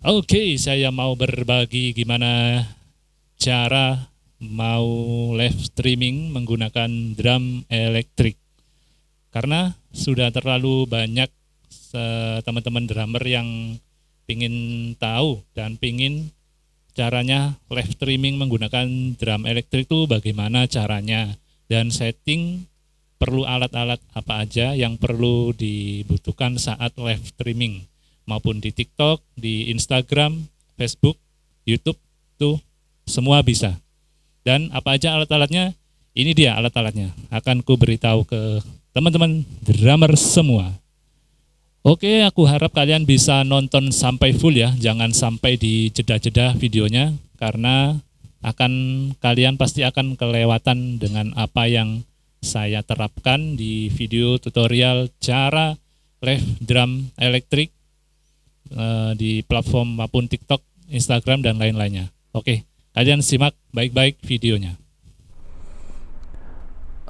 Oke, saya mau berbagi gimana cara mau live streaming menggunakan drum elektrik. Karena sudah terlalu banyak teman-teman drummer yang pingin tahu dan pingin caranya live streaming menggunakan drum elektrik itu bagaimana caranya, dan setting perlu alat-alat apa aja yang perlu dibutuhkan saat live streaming, maupun di TikTok, di Instagram, Facebook, YouTube, tuh semua bisa. Dan apa aja alat-alatnya? Ini dia alat-alatnya. Akan ku beritahu ke teman-teman drummer semua. Oke, aku harap kalian bisa nonton sampai full ya, jangan sampai di jeda-jeda videonya, karena kalian pasti akan kelewatan dengan apa yang saya terapkan di video tutorial cara live drum elektrik di platform maupun TikTok, Instagram, dan lain-lainnya. Oke, kalian simak baik-baik videonya.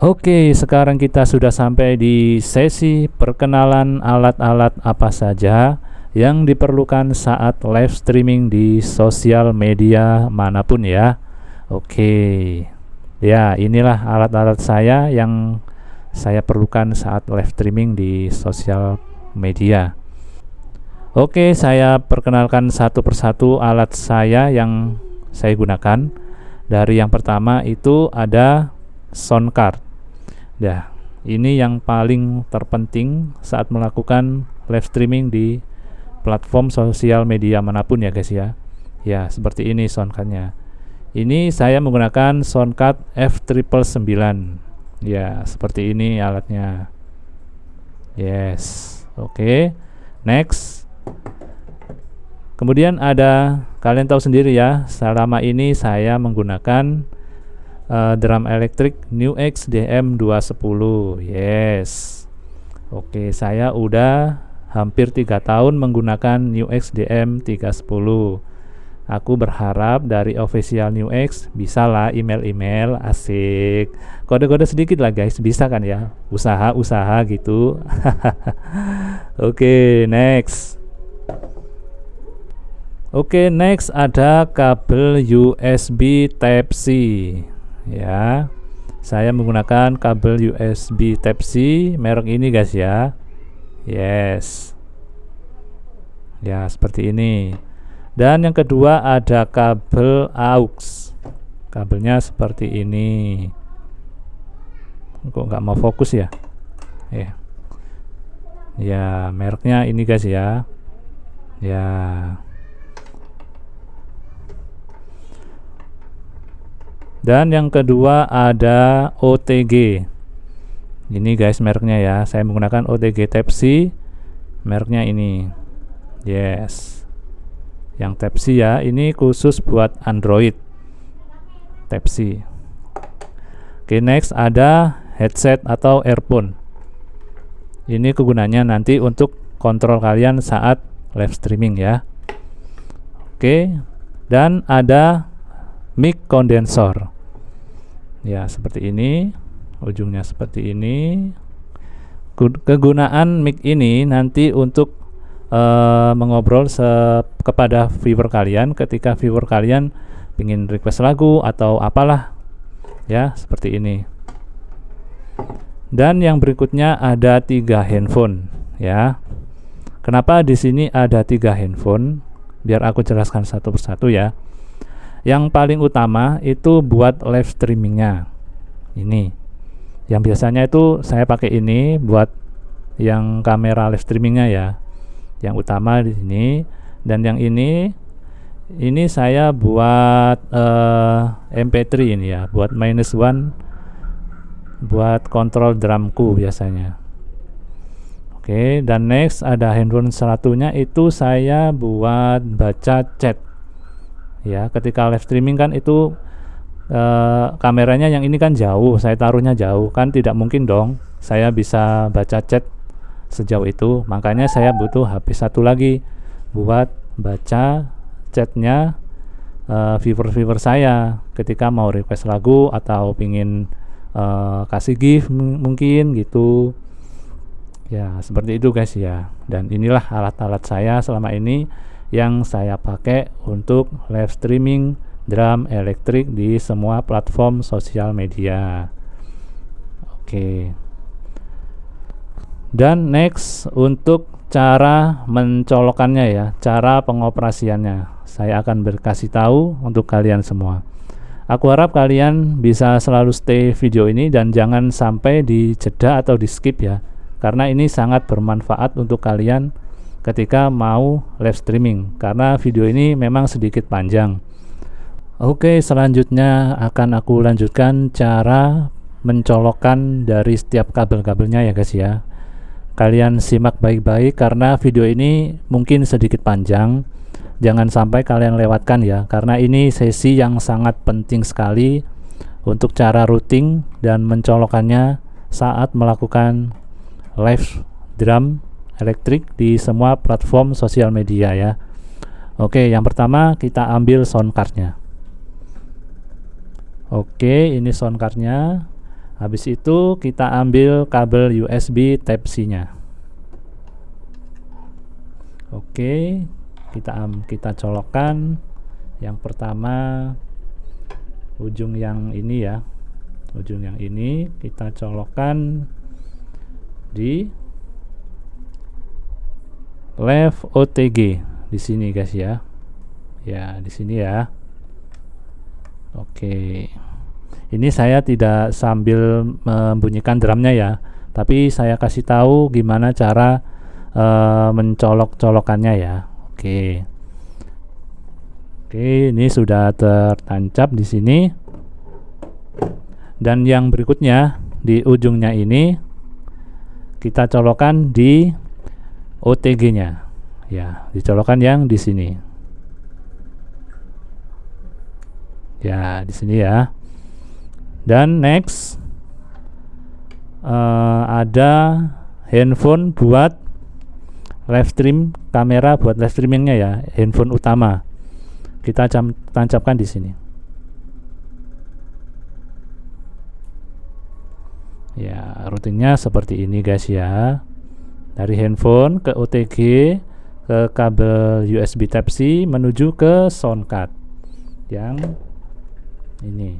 Oke, sekarang kita sudah sampai di sesi perkenalan alat-alat apa saja yang diperlukan saat live streaming di sosial media manapun ya. Oke, ya inilah alat-alat saya yang saya perlukan saat live streaming di sosial media. Oke, saya perkenalkan satu persatu alat saya yang saya gunakan. Dari yang pertama itu ada sound card. Nah, ini yang paling terpenting saat melakukan live streaming di platform sosial media manapun ya guys ya. Ya, seperti ini sound cardnya. Ini saya menggunakan sound card F999. Ya, seperti ini alatnya. Yes. Oke. Next. Kemudian ada, kalian tahu sendiri ya, selama ini saya menggunakan drum elektrik NewX DM210. Yes. Oke, saya udah hampir 3 tahun menggunakan NewX DM310. Aku berharap dari official NewX bisa lah email asik. Kode-kode sedikit lah guys, bisa kan ya? Usaha gitu. Oke, next. Oke, next ada kabel USB Type-C. Ya, saya menggunakan kabel USB Type-C merek ini guys ya. Yes. Ya, seperti ini. Dan yang kedua ada kabel AUX. Kabelnya seperti ini. Kok nggak mau fokus ya? Ya. Ya, mereknya ini guys ya. Ya. Dan yang kedua ada OTG. Ini guys mereknya ya. Saya menggunakan OTG Type-C. Mereknya ini. Yes. Yang Type-C ya. Ini khusus buat Android. Type-C. Oke, next ada headset atau earphone. Ini kegunaannya nanti untuk kontrol kalian saat live streaming ya. Oke. Dan ada mic condenser. Ya, seperti ini. Ujungnya seperti ini. Kegunaan mic ini nanti untuk mengobrol kepada viewer kalian ketika viewer kalian ingin request lagu atau apalah. Ya, seperti ini. Dan yang berikutnya ada 3 handphone ya. Kenapa di sini ada 3 handphone? Biar aku jelaskan satu persatu ya. Yang paling utama itu buat live streamingnya. Ini. Yang biasanya itu saya pakai ini buat yang kamera live streamingnya ya. Yang utama di sini. Dan yang ini saya buat MP3 ini ya, buat -1, buat kontrol drumku biasanya. Oke, dan next ada handphone satunya itu saya buat baca chat. Ya, ketika live streaming kan itu kameranya yang ini kan jauh, saya taruhnya jauh, kan tidak mungkin dong saya bisa baca chat sejauh itu. Makanya saya butuh HP satu lagi buat baca chatnya viewer saya ketika mau request lagu atau pingin kasih gift mungkin gitu. Ya, seperti itu guys ya. Dan inilah alat-alat saya selama ini yang saya pakai untuk live streaming drum elektrik di semua platform sosial media. Oke. Dan next, untuk cara mencolokkannya ya, cara pengoperasiannya, saya akan berkasih tahu untuk kalian semua. Aku harap kalian bisa selalu stay video ini dan jangan sampai dijeda atau di skip ya, karena ini sangat bermanfaat untuk kalian ketika mau live streaming, karena video ini memang sedikit panjang. Oke, selanjutnya akan aku lanjutkan cara mencolokkan dari setiap kabel-kabelnya ya guys ya. Kalian simak baik-baik karena video ini mungkin sedikit panjang. Jangan sampai kalian lewatkan ya, karena ini sesi yang sangat penting sekali untuk cara routing dan mencolokkannya saat melakukan live drum elektrik di semua platform sosial media ya. Oke, yang pertama kita ambil sound cardnya. Oke, ini sound cardnya. Habis itu kita ambil kabel USB Type-C nya. Oke, kita colokkan. Yang pertama ujung yang ini ya, ujung yang ini kita colokkan di left OTG di sini guys ya. Ya, di sini ya. Oke. Ini saya tidak sambil membunyikan drumnya ya, tapi saya kasih tahu gimana cara mencolok-colokannya ya. Oke. Oke, ini sudah tertancap di sini. Dan yang berikutnya di ujungnya ini kita colokkan di OTG-nya. Ya, dicolokkan yang di sini. Ya, di sini ya. Dan next ada handphone buat live stream, kamera buat live streamingnya ya, handphone utama. Kita tancapkan di sini. Ya, routingnya seperti ini guys ya. Dari handphone ke OTG ke kabel USB Type-C menuju ke sound card yang ini,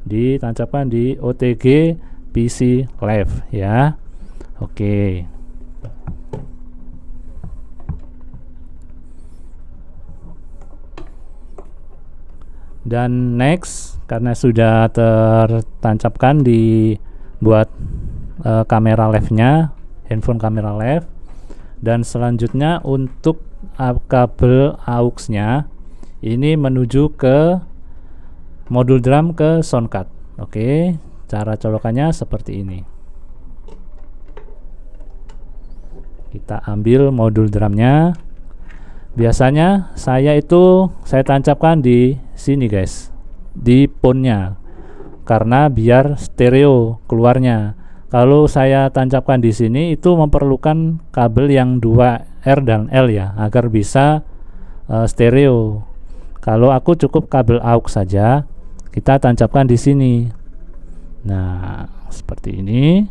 ditancapkan di OTG PC Live ya. Oke. Dan next, karena sudah tertancapkan di buat kamera live-nya, handphone kamera live, dan selanjutnya untuk kabel AUX-nya ini menuju ke modul drum ke sound card. Oke, cara colokannya seperti ini. Kita ambil modul drumnya. Biasanya saya tancapkan di sini guys, di pon-nya, karena biar stereo keluarnya. Kalau saya tancapkan di sini itu memerlukan kabel yang 2R dan L ya, agar bisa stereo. Kalau aku cukup kabel AUX saja, kita tancapkan di sini. Nah, seperti ini.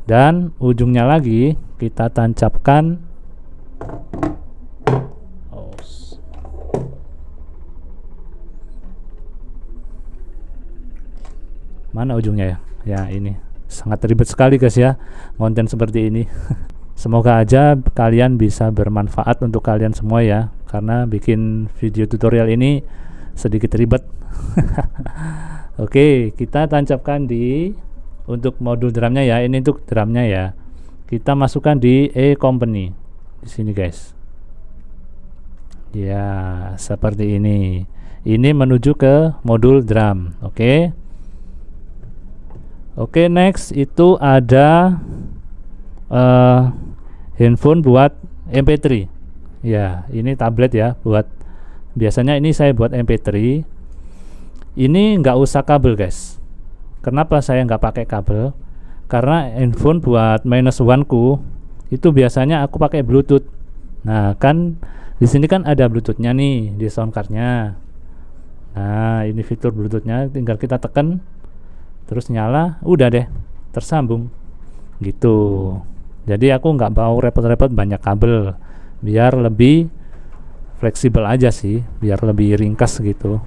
Dan ujungnya lagi kita tancapkan mana ujungnya ya? Ya, ini. Sangat ribet sekali guys ya, konten seperti ini. Semoga aja kalian bisa bermanfaat untuk kalian semua ya, karena bikin video tutorial ini sedikit ribet. Oke, kita tancapkan untuk modul drumnya ya. Ini untuk drumnya ya. Kita masukkan di E-Company di sini guys. Ya, seperti ini. Ini menuju ke modul drum. Oke. Oke, next itu ada handphone buat MP3. Ya, ini tablet ya, biasanya ini saya buat MP3. Ini nggak usah kabel guys. Kenapa saya nggak pakai kabel? Karena handphone buat -1 ku itu biasanya aku pakai Bluetooth. Nah, kan di sini kan ada Bluetoothnya nih di sound cardnya. Nah, ini fitur Bluetoothnya, tinggal kita tekan terus nyala, udah deh tersambung gitu. Jadi aku nggak mau repot-repot banyak kabel, biar lebih fleksibel aja sih, biar lebih ringkas gitu.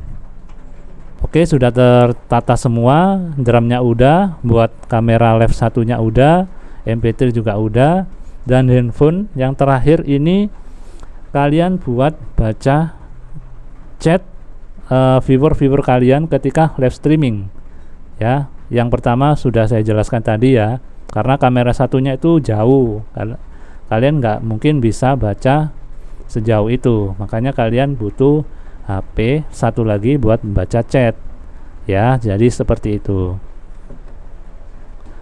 Oke, sudah tertata semua, drumnya udah, buat kamera left satunya udah, MP3 juga udah, dan handphone yang terakhir ini kalian buat baca chat viewer kalian ketika live streaming ya. Yang pertama sudah saya jelaskan tadi ya, karena kamera satunya itu jauh, kalian nggak mungkin bisa baca sejauh itu, makanya kalian butuh HP satu lagi buat membaca chat ya. Jadi seperti itu.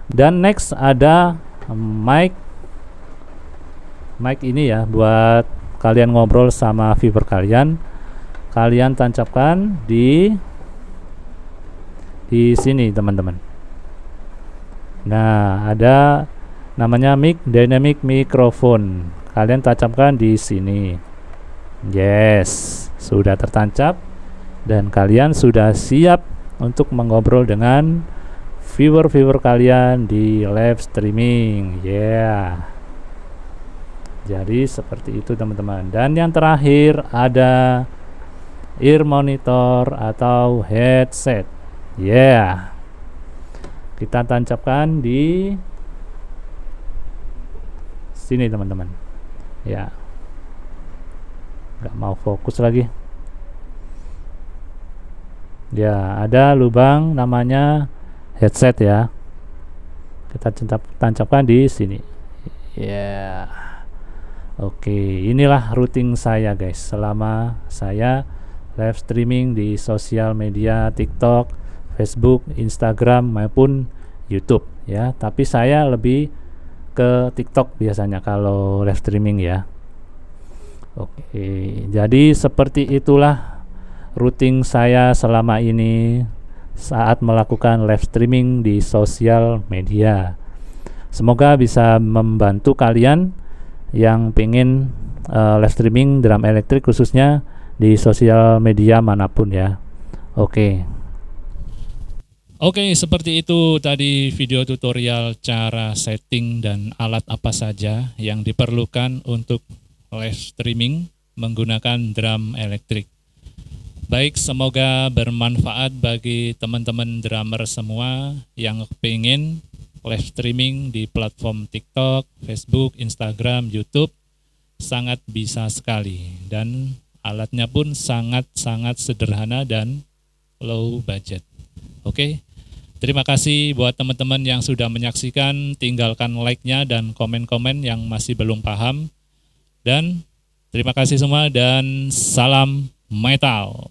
Dan next ada mic ini ya, buat kalian ngobrol sama viewer kalian. Kalian tancapkan di sini teman-teman. Nah, ada namanya mic dynamic microphone. Kalian tancapkan di sini. Yes, sudah tertancap dan kalian sudah siap untuk mengobrol dengan viewer kalian di live streaming. Jadi seperti itu teman-teman. Dan yang terakhir ada ear monitor atau headset. Kita tancapkan di sini teman-teman. Nggak mau fokus lagi. Ada lubang namanya headset ya. Kita tancapkan di sini. Oke, inilah routing saya guys selama saya live streaming di sosial media TikTok, Facebook, Instagram maupun YouTube ya. Tapi saya lebih ke TikTok biasanya kalau live streaming ya. Oke, jadi seperti itulah routing saya selama ini saat melakukan live streaming di sosial media. Semoga bisa membantu kalian yang pengen live streaming drum elektrik khususnya di sosial media manapun ya. Oke, seperti itu tadi video tutorial cara setting dan alat apa saja yang diperlukan untuk live streaming menggunakan drum elektrik. Baik, semoga bermanfaat bagi teman-teman drummer semua yang pengen live streaming di platform TikTok, Facebook, Instagram, YouTube. Sangat bisa sekali dan alatnya pun sangat-sangat sederhana dan low budget. Terima kasih buat teman-teman yang sudah menyaksikan. Tinggalkan like-nya dan komen-komen yang masih belum paham. Dan terima kasih semua dan salam metal.